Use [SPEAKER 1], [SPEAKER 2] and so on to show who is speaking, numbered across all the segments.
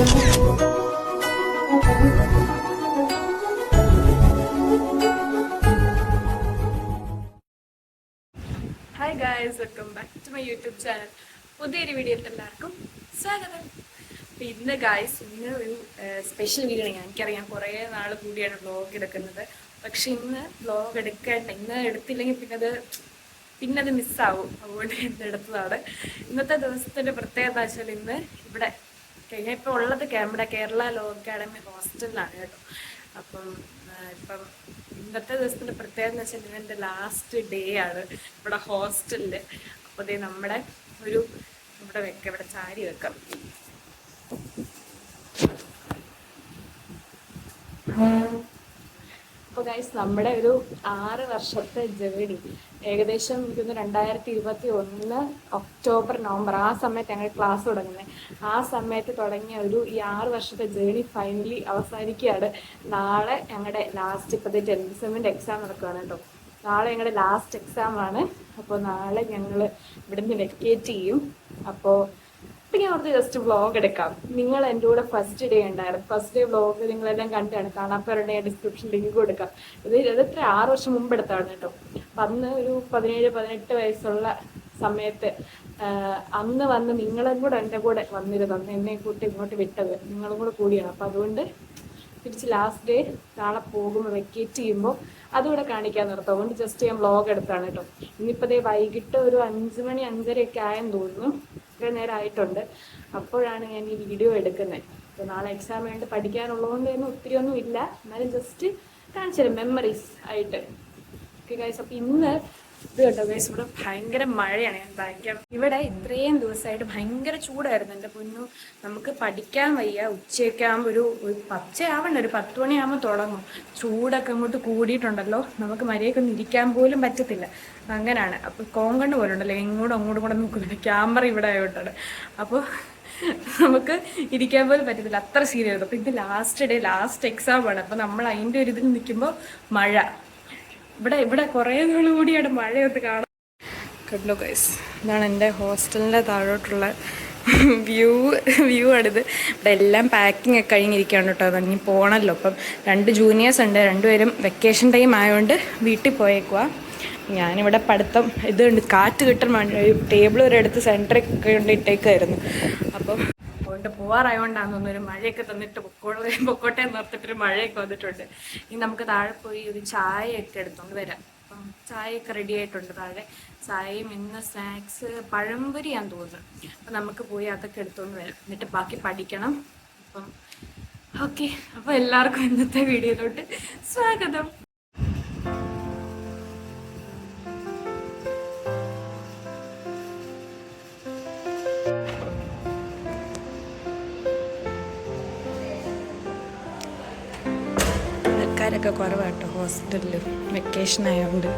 [SPEAKER 1] Hi guys, welcome back to my YouTube channel. പുതിയൊരു വീഡിയോയിൽ എല്ലാവർക്കും സ്വാഗതം. അപ്പം ഇന്ന് ഗായ്സ്, ഇന്ന് ഒരു സ്പെഷ്യൽ വീഡിയോ ആണ്. എനിക്കറിയാം കുറേ നാൾ കൂടിയാണ് വ്ളോഗ് എടുക്കുന്നത്. പക്ഷെ ഇന്ന് വ്ളോഗ് ഇന്ന് എടുത്തില്ലെങ്കിൽ പിന്നെ അത് മിസ്സാവും. അതുകൊണ്ട് ഇന്ന് എടുത്തതാണ്. ഇന്നത്തെ ദിവസത്തിൻ്റെ പ്രത്യേകത വെച്ചാൽ ഇന്ന് ഇവിടെ ഞാൻ ഇപ്പോൾ ഉള്ളത് നമ്മുടെ കേരള ലോ അക്കാഡമി ഹോസ്റ്റലിലാണ് കേട്ടോ. അപ്പം ഇന്നത്തെ ദിവസത്തിന്റെ പ്രത്യേകത എന്ന് വെച്ചാൽ ഇതെന്റെ ലാസ്റ്റ് ഡേ ആണ് ഇവിടെ ഹോസ്റ്റലില്. അപ്പോൾ അതേ ഇവിടെ ചാരി വെക്കാം. അപ്പോൾ ഗൈസ്, നമ്മുടെ ഒരു 6 വർഷത്തെ ജേണി, ഏകദേശം എനിക്കൊന്ന് 2021 ഒക്ടോബർ നവംബർ ആ സമയത്ത് ഞങ്ങൾ ക്ലാസ് തുടങ്ങുന്നത്. ആ സമയത്ത് തുടങ്ങിയ ഈ 6 വർഷത്തെ ജേണി ഫൈനലി അവസാനിക്കുകയാണ്. നാളെ ഞങ്ങളുടെ ലാസ്റ്റ്, ഇപ്പോഴത്തെ 10th സെമ്മിൻ്റെ എക്സാം നടക്കുകയാണ് കേട്ടോ. നാളെ ഞങ്ങളുടെ ലാസ്റ്റ് എക്സാം ആണ്. അപ്പോൾ നാളെ ഞങ്ങൾ ഇവിടുന്ന് വെക്കേറ്റ് ചെയ്യും. അപ്പോൾ ഞാൻ ഓർത്ത് ജസ്റ്റ് വ്ളോഗ് എടുക്കാം. നിങ്ങൾ എൻ്റെ കൂടെ ഫസ്റ്റ് ഡേ ഉണ്ടായിരുന്നു. ഫസ്റ്റ് ഡേ വ്ളോഗ് നിങ്ങളെല്ലാം കണ്ടാണ്. കാണാത്തവരുടെ ഡിസ്ക്രിപ്ഷൻ ലിങ്ക് കൊടുക്കാം. ഇത് 6 വർഷം മുമ്പ് എടുത്താണ് കേട്ടോ. അപ്പം അന്ന് ഒരു 17-18 വയസ്സുള്ള സമയത്ത് അന്ന് വന്ന് നിങ്ങളും കൂടെ എൻ്റെ കൂടെ വന്നിരുന്നു. അന്ന് എന്നെ കൂട്ടി ഇങ്ങോട്ട് വിട്ടത് നിങ്ങളും കൂടെ കൂടിയാണ്. അപ്പം അതുകൊണ്ട് തിരിച്ച് ലാസ്റ്റ് ഡേ നാളെ പോകുമ്പോൾ വെക്കേറ്റ് ചെയ്യുമ്പോൾ അതുകൂടെ കാണിക്കാൻ നിർത്തും. അതുകൊണ്ട് ജസ്റ്റ് ഞാൻ വ്ളോഗ് എടുത്താണ് കേട്ടോ. ഇന്നിപ്പോൾ വൈകിട്ട് ഒരു 5 മണി 5:30 ആയെന്ന് തോന്നുന്നു. ഇത്രയും നേരം ആയിട്ടുണ്ട്. അപ്പോഴാണ് ഞാൻ ഈ വീഡിയോ എടുക്കുന്നത്. അപ്പോൾ നാളെ എക്സാം വേണ്ടി പഠിക്കാനുള്ളതുകൊണ്ട് തന്നെ ഒത്തിരി ഒന്നും ഇല്ല. എന്നാലും ജസ്റ്റ് കാണിച്ചു തരാം മെമ്മറീസ് ആയിട്ട്. ഓക്കെ ഗൈസ്, അപ്പോൾ ഇന്ന് ഇത് കേട്ടോ ഗൈസ്, ഇവിടെ ഭയങ്കര മഴയാണ്. ഇവിടെ ഇത്രയും ദിവസമായിട്ട് ഭയങ്കര ചൂടായിരുന്നു. എൻ്റെ പൊന്നു, നമുക്ക് പഠിക്കാൻ വയ്യ. ഉച്ചയൊക്കെ ആകുമ്പോൾ ഒരു 10 മണിയാകുമ്പോൾ തുടങ്ങും. ചൂടൊക്കെ അങ്ങോട്ട് കൂടിയിട്ടുണ്ടല്ലോ, നമുക്ക് മര്യാദക്കൊന്നും ഇരിക്കാൻ പോലും പറ്റത്തില്ല. അങ്ങനെയാണ്. അപ്പോൾ കോങ്കണ്ണ് പോലെ ഉണ്ടല്ലോ, അങ്ങോട്ടും കൂടെ നോക്കുന്നുണ്ട്. ക്യാമറ ഇവിടെ ആയിട്ടാണ്. അപ്പോൾ നമുക്ക് ഇരിക്കാൻ പോലും പറ്റത്തില്ല, അത്ര സീരിയസ്. അപ്പോൾ ഇത് ലാസ്റ്റ് ഡേ, ലാസ്റ്റ് എക്സാം ആണ്. അപ്പോൾ നമ്മൾ അതിൻ്റെ ഒരു ഇതിൽ നിൽക്കുമ്പോൾ മഴ. ഇവിടെ കുറേ നാൾ കൂടിയാണ് മഴയൊന്ന് കാണാൻ. കണ്ടോ ഗൈസ്, ഇതാണ് എൻ്റെ ഹോസ്റ്റലിൻ്റെ താഴോട്ടുള്ള വ്യൂ ആണിത്. ഇവിടെ എല്ലാം പാക്കിംഗ് ഒക്കെ കഴിഞ്ഞിരിക്കുകയാണ് കേട്ടോ. അതങ്ങി പോകണമല്ലോ. അപ്പം 2 ജൂനിയേഴ്സ് ഉണ്ട്. രണ്ടുപേരും വെക്കേഷൻ ടൈം ആയതുകൊണ്ട് വീട്ടിൽ പോയേക്കുക. ഞാനിവിടെ പഠിത്തം ഇതുണ്ട്, കാറ്റ് കിട്ടാൻ വേണ്ടി ടേബിൾ വരെ എടുത്ത് സെൻറ്ററിൽ കൊണ്ട് ഇട്ടേക്കായിരുന്നു. അപ്പം അതുകൊണ്ട് പോവാറായതുകൊണ്ടാന്ന് തോന്നുന്നു മഴയൊക്കെ തന്നിട്ട് പൊക്കോട്ടെ നിർത്തിട്ടൊരു മഴയൊക്കെ വന്നിട്ടുണ്ട്. ഇനി നമുക്ക് താഴെ പോയി ഒരു ചായയൊക്കെ എടുത്തോണ്ട് വരാം. അപ്പം ചായയൊക്കെ റെഡി ആയിട്ടുണ്ട് താഴെ. ചായയും ഇന്ന് സ്നാക്സ് പഴംപൊരിയാന്ന് തോന്നുന്നു. അപ്പം നമുക്ക് പോയി അതൊക്കെ എടുത്തോണ്ട് വരാം. എന്നിട്ട് ബാക്കി പഠിക്കണം. അപ്പം ഓക്കെ, അപ്പോൾ എല്ലാവർക്കും ഇന്നത്തെ വീഡിയോയിലോട്ട് സ്വാഗതം. ആൾക്കാരൊക്കെ കുറവാട്ടോ ഹോസ്റ്റലിൽ, വെക്കേഷൻ ആയതുകൊണ്ട്.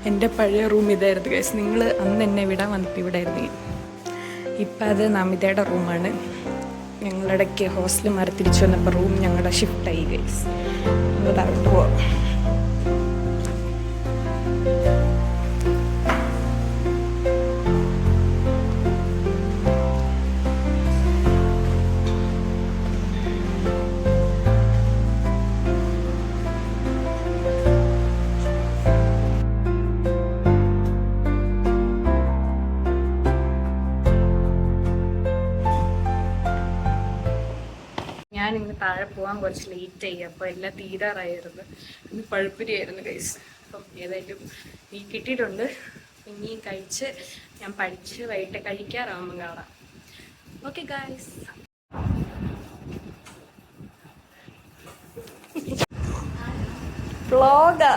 [SPEAKER 1] എൻ്റെ പഴയ റൂം ഇതായിരുന്നു ഗൈസ്. നിങ്ങൾ അന്ന് എന്നെ വിടാൻ വന്നപ്പോൾ ഇവിടെ ആയിരുന്നു. ഇപ്പം അത് നമിതയുടെ റൂമാണ്. ഞങ്ങളിടയ്ക്ക് ഹോസ്റ്റൽ മാറി തിരിച്ചു വന്നപ്പോൾ റൂം ഞങ്ങളുടെ ഷിഫ്റ്റായി ഗൈസ്. നമ്മൾ താഴോട്ട് പോവാം. ഞാനിങ്ങനെ താഴെ പോകാൻ കുറച്ച് ലേറ്റ് ആയി. അപ്പോൾ എല്ലാം തീരാറായിരുന്നു. ഇന്ന് പഴുപ്പുരിയായിരുന്നു ഗൈസ്. അപ്പം ഏതായാലും ഈ കിട്ടിയിട്ടുണ്ട്. ഇനിയും കഴിച്ച് ഞാൻ പഠിച്ച് വൈകിട്ട് കഴിക്കാറാവുമ്പോൾ കാണാം. Okay guys. വ്ളോഗാ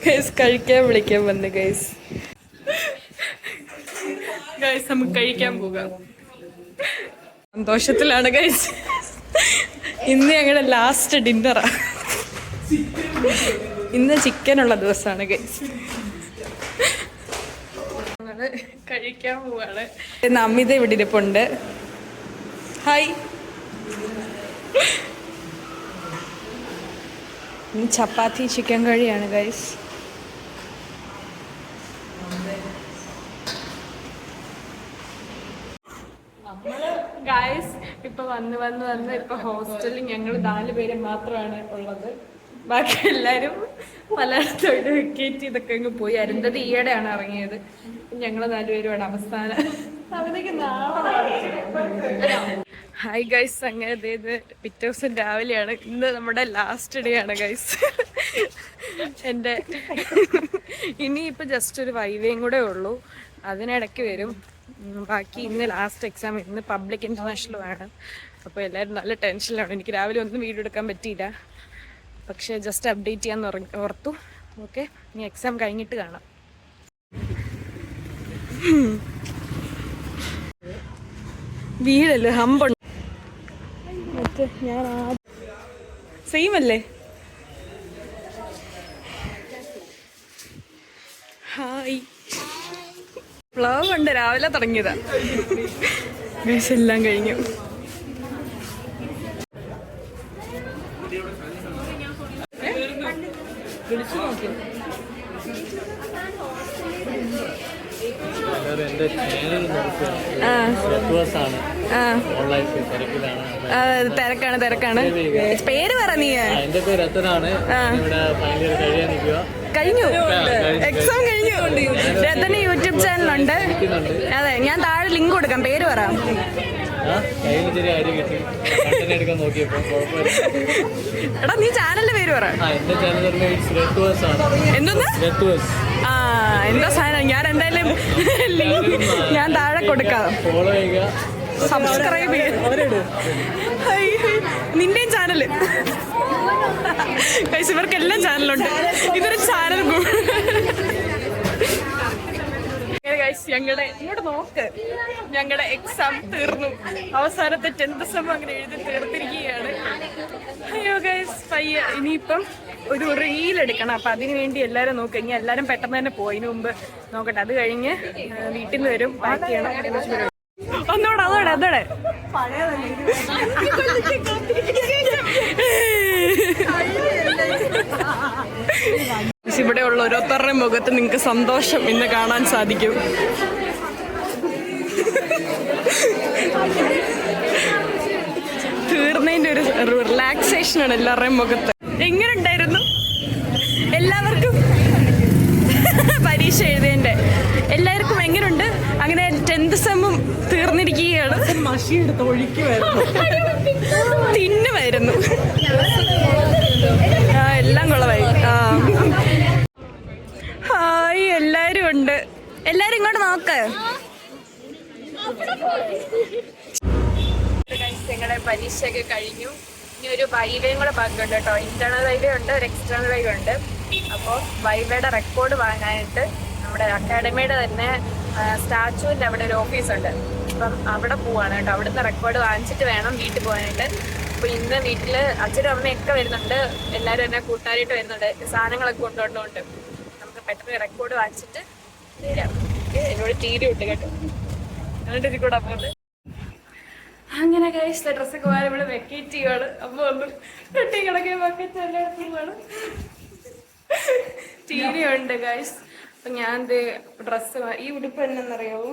[SPEAKER 1] ഗൈസ്, കഴിക്കാൻ വിളിക്കാൻ വന്ന് ഗൈസ്. നമുക്ക് കഴിക്കാൻ പോകാം. സന്തോഷത്തിലാണ് ഗൈസ്. ഇന്ന് ഞങ്ങളുടെ ലാസ്റ്റ് ഡിന്നറാ. ഇന്ന് ചിക്കനുള്ള ദിവസമാണ് ഗൈസ്. ഞങ്ങള് കഴിക്കാൻ പോവാണ്. അമിത ഇവിടെ ഇരിപ്പുണ്ട്. ഹായ്. ഇന്ന് ചപ്പാത്തി ചിക്കൻ കറിയാണ് ഗൈസ്. ഗായ്സ് ഇപ്പൊ വന്ന് ഇപ്പൊ ഹോസ്റ്റലിൽ ഞങ്ങൾ 4 പേര് മാത്രമാണ് ഉള്ളത്. ബാക്കി എല്ലാരും പലയിടത്തോട്ട് വെക്കേറ്റ് ഇതൊക്കെ അങ്ങ് പോയി. അരുന്ധതി ഈയിടെയാണ് ഇറങ്ങിയത്. ഞങ്ങള് 4 പേരുമാണ് അവസാനം. ഹായ് ഗൈസ്, അങ്ങനെ പിറ്റേ ദിവസം രാവിലെയാണ്. ഇന്ന് നമ്മുടെ ലാസ്റ്റ് ഡേ ആണ് ഗൈസ്. എൻ്റെ ഇനിയിപ്പോൾ ജസ്റ്റ് ഒരു വൈവേയും കൂടെ ഉള്ളൂ, അതിനിടയ്ക്ക് വരും. ബാക്കി ഇന്ന് ലാസ്റ്റ് എക്സാം, ഇന്ന് പബ്ലിക് ഇൻ്റർനാഷണലും ആണ്. അപ്പോൾ എല്ലാവരും നല്ല ടെൻഷനിലാണ്. എനിക്ക് രാവിലെ ഒന്നും വീഡിയോ എടുക്കാൻ പറ്റിയില്ല, പക്ഷേ ജസ്റ്റ് അപ്ഡേറ്റ് ചെയ്യാൻ ഓർത്തു. ഓക്കെ, ഇനി എക്സാം കഴിഞ്ഞിട്ട് കാണാം. വീടല്ലേ ഹമ്പുണ്ട്. മറ്റേ ഞാൻ സെയിം അല്ലേ? ഹായ്, ഫ്ലവ് ഉണ്ട്, രാവിലെ തുടങ്ങിയതാ. എല്ലാം കഴിഞ്ഞു. വിളിച്ചു നോക്കി. തിരക്കാണ്. പേര് പറ. നീ
[SPEAKER 2] എന്റെ പേര് രത്തനാണ്.
[SPEAKER 1] കഴിഞ്ഞു, എക്സാം കഴിഞ്ഞു. രത്തന് യൂട്യൂബ് ചാനലുണ്ട്. അതെ, ഞാൻ താഴെ ലിങ്ക് കൊടുക്കാം. പേര് പറ. എടാ, നീ ചാനലിന്റെ പേര് പറ. എന്തോന്ന്? ആ, എന്താ സാധനം? ഞാൻ എന്തായാലും ഞാൻ താഴെ കൊടുക്കാം. സബ്സ്ക്രൈബ് ചെയ്യ. നിന്റെയും ചാനല്. ഇവർക്കെല്ലാം ചാനലുണ്ട്. ഇതൊരു ചാനൽ. ഞങ്ങളുടെ ഇങ്ങോട്ട് നോക്ക്, ഞങ്ങളുടെ എക്സാം തീർന്നു. അവസാനത്തെ 10th സെം അങ്ങനെ എഴുതി തീർത്തിരിക്കുകയാണ്. അയ്യോ ഗൈസ്, പയ്യ ഇനിയിപ്പം ഒരു റീൽ എടുക്കണം. അപ്പം അതിന് വേണ്ടി എല്ലാവരും നോക്കുക. ഇനി എല്ലാവരും പെട്ടെന്ന് തന്നെ പോയി. ഇതിനു മുമ്പ് നോക്കട്ടെ. അത് കഴിഞ്ഞ് വീട്ടിൽ നിന്ന് വരും, പാക്ക് ചെയ്യണം. ഒന്നോടെ അതോടെ ഇവിടെയുള്ള ഓരോരുത്തരുടെയും മുഖത്ത് നിങ്ങൾക്ക് സന്തോഷം ഇന്ന് കാണാൻ സാധിക്കും. തീർന്നതിൻ്റെ ഒരു റിലാക്സേഷനാണ് എല്ലാവരുടെയും മുഖത്ത്. എങ്ങനെ ഉണ്ടായിരുന്നു എല്ലാവർക്കും പരീക്ഷ എഴുതേൻ്റെ? എല്ലാവർക്കും എങ്ങനെയുണ്ട്? അങ്ങനെ 10th സെമ്മും തീർന്നിരിക്കുകയാണ്. മഷിയെടുത്ത് ഒഴിക്കുമായിരുന്നു, തിന്നുമായിരുന്നു. എല്ലാം കുളമായി. ഹായ്, എല്ലാരും ഉണ്ട്. എല്ലാരും ഇങ്ങോട്ട് നോക്ക്. ഞങ്ങളുടെ പരീക്ഷയൊക്കെ കഴിഞ്ഞു. ഇനി ഒരു വൈവേയും കൂടെ ബാക്കിയുണ്ട് കേട്ടോ. ഇന്റേണൽ വൈവേ ഉണ്ട്, ഒരു എക്സ്റ്റേണൽ വൈവേ ഉണ്ട്. അപ്പോൾ വൈവയുടെ റെക്കോർഡ് വാങ്ങാനായിട്ട് നമ്മുടെ അക്കാഡമിയുടെ തന്നെ സ്റ്റാച്യൂവിൻ്റെ അവിടെ ഒരു ഓഫീസുണ്ട്. അപ്പം അവിടെ പോവാണ് കേട്ടോ. അവിടുന്ന് റെക്കോർഡ് വാങ്ങിച്ചിട്ട് വേണം വീട്ടിൽ പോകാനായിട്ട്. അപ്പോൾ ഇന്ന് വീട്ടിൽ അച്ഛനും അമ്മയൊക്കെ വരുന്നുണ്ട്. എല്ലാവരും എന്നെ കൂട്ടുകാരായിട്ട് വരുന്നുണ്ട്. സാധനങ്ങളൊക്കെ കൊണ്ടുകൊണ്ടുണ്ട്. നമുക്ക് പെട്ടെന്ന് റെക്കോർഡ് വാങ്ങിച്ചിട്ട് തരാം. എന്നോട് ടീരി വിട്ട് കേട്ടോ. എന്നിട്ട് ഇതിൽ കൂടെ അപ്പോൾ അങ്ങനെ കഴിച്ച ഡ്രസ്സൊക്കെ പോകാൻ ഇവിടെ വെക്കേറ്റ് ചെയ്യുവാണ്. അപ്പോൾ ഒന്ന് കെട്ടി കിടക്കിയ ബക്കറ്റ് എല്ലായിടത്തും വേണം. ടീരി ഉണ്ട് ഗൈസ്. അപ്പം ഞാൻ ഡ്രസ്സ് ഈ ഉടുപ്പ് എന്നറിയാവൂ,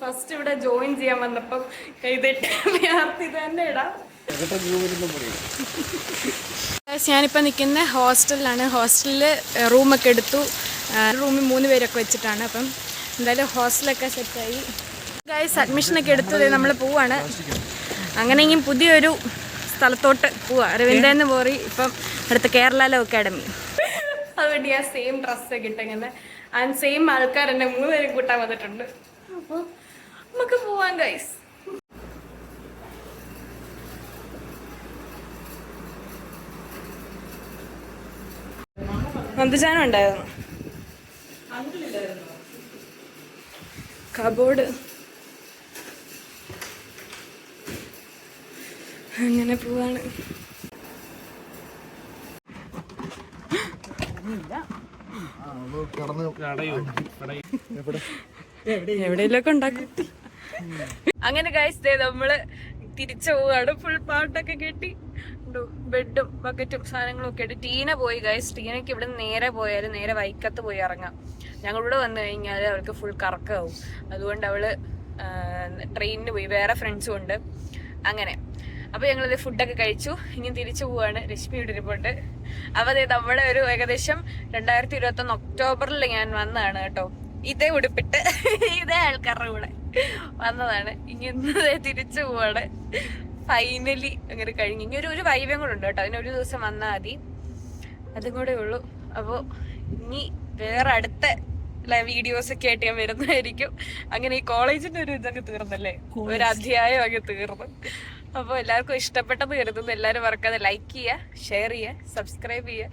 [SPEAKER 1] ഫസ്റ്റ് ഇവിടെ ജോയിൻ ചെയ്യാൻ വന്നപ്പം കൈതെറ്റി ഇത് തന്നെ ഇടാം. ഞാനിപ്പോൾ നിൽക്കുന്ന ഹോസ്റ്റലിലാണ്. ഹോസ്റ്റലിൽ റൂമൊക്കെ എടുത്തു. റൂമിൽ 3 പേരൊക്കെ വെച്ചിട്ടാണ്. അപ്പം എന്തായാലും ഹോസ്റ്റലൊക്കെ സെറ്റായി ഗൈസ്. അഡ്മിഷനൊക്കെ എടുത്തത് നമ്മൾ പോവാണ്. അങ്ങനെയെങ്കിൽ പുതിയൊരു സ്ഥലത്തോട്ട് പോവാം. രവീന്ദ്രന്ന് പോറി ഇപ്പം അടുത്ത കേരള ലോ അക്കാഡമി. അതുകൊണ്ട് ഞാൻ സെയിം ഡ്രസ്സൊക്കെ ഇട്ടങ്ങനെ ആൻഡ് സെയിം ആൾക്കാർ എന്നെ 3 പേരും കൂട്ടാൻ വന്നിട്ടുണ്ട്. അപ്പോൾ നമുക്ക് പോവാം ഗൈസ്. നന്ദജാനം ഉണ്ടായിരുന്നു. കബോർഡ് അങ്ങനെ പോവാണ്. എവിടെയെങ്കിലൊക്കെ ഉണ്ടാക്കും. അങ്ങനെ ഗൈസ് നമ്മള് തിരിച്ചു പോവാണ്. ഫുൾ പാട്ടൊക്കെ കെട്ടി ബെഡും ബക്കറ്റും സാധനങ്ങളും ഒക്കെ ആയിട്ട് ടീന പോയി ഗൈസ്. ടീനയ്ക്ക് ഇവിടെ നേരെ പോയാലും നേരെ വൈക്കത്ത് പോയി ഇറങ്ങാം. ഞങ്ങളിവിടെ വന്നു കഴിഞ്ഞാൽ അവൾക്ക് ഫുൾ കറക്കമാവും. അതുകൊണ്ട് അവള് ട്രെയിനിന് പോയി, വേറെ ഫ്രണ്ട്സും ഉണ്ട്. അങ്ങനെ അപ്പോൾ ഞങ്ങളിത് ഫുഡൊക്കെ കഴിച്ചു. ഇനി തിരിച്ചു പോവാണ്. രശ്മി ഇട്ടിരിപ്പുണ്ട്. അപ്പോൾ അതെ നമ്മുടെ ഒരു ഏകദേശം 2021 ഒക്ടോബറിൽ ഞാൻ വന്നതാണ് കേട്ടോ. ഇതേ ഉടുപ്പിട്ട് ഇതേ ആൾക്കാരുടെ കൂടെ വന്നതാണ്. ഇനി ഇന്ന് തിരിച്ചു പോവാണ്. ഫൈനലി അങ്ങനെ കഴിഞ്ഞു. ഇനി ഒരു വൈവ്യം കൂടെ ഉണ്ട് കേട്ടോ. അതിനൊരു ദിവസം വന്നാൽ മതി, അതും കൂടെ ഉള്ളൂ. അപ്പോൾ ഇനി വേറെ അടുത്ത വീഡിയോസ് ഒക്കെ ആയിട്ട് ഞാൻ വരുന്നതായിരിക്കും. അങ്ങനെ ഈ കോളേജിന്റെ ഒരു ഇതൊക്കെ തീർന്നല്ലേ, ഒരു അധ്യായം ഒക്കെ തീർന്നു. അപ്പോൾ എല്ലാവർക്കും ഇഷ്ടപ്പെട്ടെന്ന് കരുതുന്നു. എല്ലാവരും മറക്കാതെ ലൈക്ക് ചെയ്യുക, ഷെയർ ചെയ്യുക, സബ്സ്ക്രൈബ് ചെയ്യുക.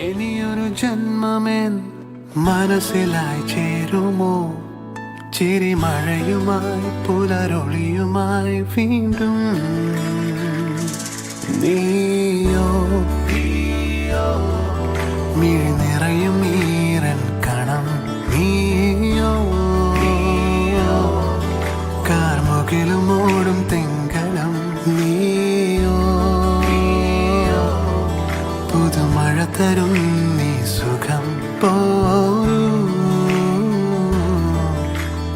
[SPEAKER 2] ഇനിയൊരു ജന്മമേൻ മനസ്സിലായി ചേരുമോ, ചിരിമഴയുമായി പുലരൊളിയുമായി വീണ്ടും നീയോ മിഴി നിറയും ഈരൻ കണം നീയോ കാർമുകിലും ഓടും തെങ്കലം നീയോ പുതുമഴ തരും നീ സുഖം പോ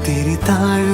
[SPEAKER 2] തിരിതാഴ